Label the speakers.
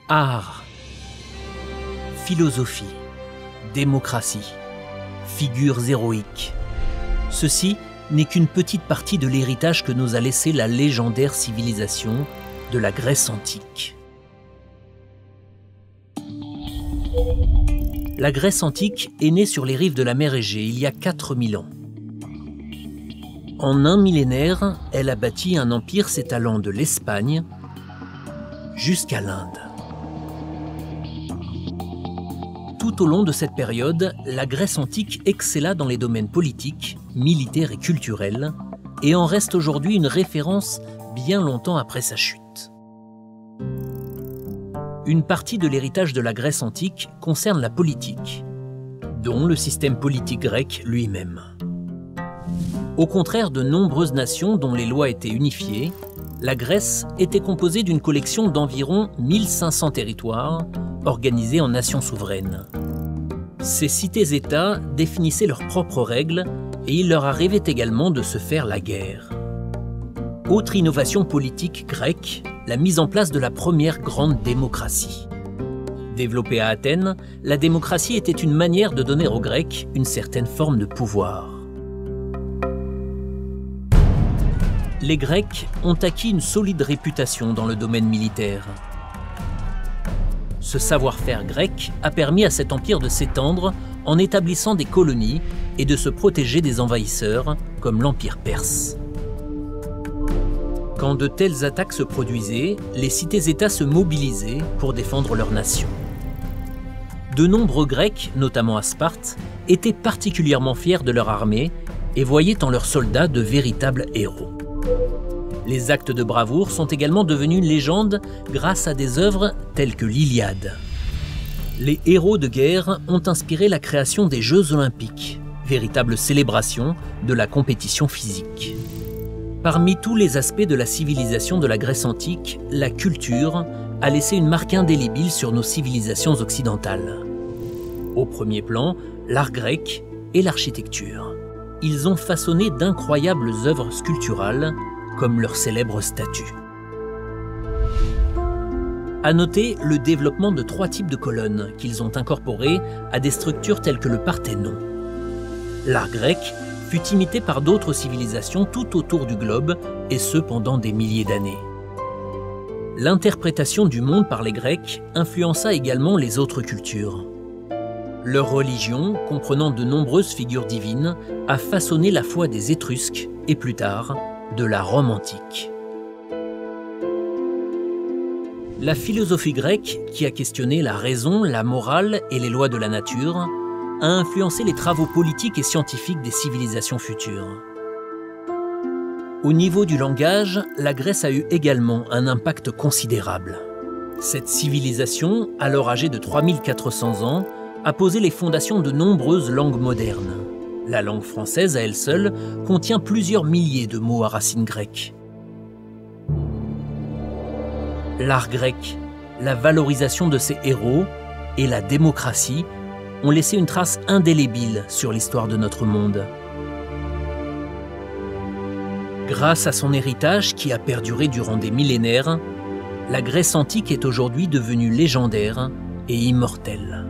Speaker 1: Art, philosophie, démocratie, figures héroïques. Ceci n'est qu'une petite partie de l'héritage que nous a laissé la légendaire civilisation de la Grèce antique. La Grèce antique est née sur les rives de la mer Égée il y a 4000 ans. En un millénaire, elle a bâti un empire s'étalant de l'Espagne jusqu'à l'Inde. Tout au long de cette période, la Grèce antique excella dans les domaines politiques, militaires et culturels, et en reste aujourd'hui une référence bien longtemps après sa chute. Une partie de l'héritage de la Grèce antique concerne la politique, dont le système politique grec lui-même. Au contraire de nombreuses nations dont les lois étaient unifiées, la Grèce était composée d'une collection d'environ 1500 territoires organisés en nations souveraines. Ces cités-États définissaient leurs propres règles et il leur arrivait également de se faire la guerre. Autre innovation politique grecque, la mise en place de la première grande démocratie. Développée à Athènes, la démocratie était une manière de donner aux Grecs une certaine forme de pouvoir. Les Grecs ont acquis une solide réputation dans le domaine militaire. Ce savoir-faire grec a permis à cet empire de s'étendre en établissant des colonies et de se protéger des envahisseurs, comme l'empire perse. Quand de telles attaques se produisaient, les cités-États se mobilisaient pour défendre leur nation. De nombreux Grecs, notamment à Sparte, étaient particulièrement fiers de leur armée et voyaient en leurs soldats de véritables héros. Les actes de bravoure sont également devenus une légende grâce à des œuvres telles que l'Iliade. Les héros de guerre ont inspiré la création des Jeux olympiques, véritable célébration de la compétition physique. Parmi tous les aspects de la civilisation de la Grèce antique, la culture a laissé une marque indélébile sur nos civilisations occidentales. Au premier plan, l'art grec et l'architecture. Ils ont façonné d'incroyables œuvres sculpturales, comme leurs célèbres statues. À noter le développement de 3 types de colonnes qu'ils ont incorporées à des structures telles que le Parthénon. L'art grec fut imité par d'autres civilisations tout autour du globe, et ce pendant des milliers d'années. L'interprétation du monde par les Grecs influença également les autres cultures. Leur religion, comprenant de nombreuses figures divines, a façonné la foi des Étrusques et plus tard, de la Rome antique. La philosophie grecque, qui a questionné la raison, la morale et les lois de la nature, a influencé les travaux politiques et scientifiques des civilisations futures. Au niveau du langage, la Grèce a eu également un impact considérable. Cette civilisation, alors âgée de 3400 ans, a posé les fondations de nombreuses langues modernes. La langue française, à elle seule, contient plusieurs milliers de mots à racines grecques. L'art grec, la valorisation de ses héros et la démocratie ont laissé une trace indélébile sur l'histoire de notre monde. Grâce à son héritage qui a perduré durant des millénaires, la Grèce antique est aujourd'hui devenue légendaire et immortelle.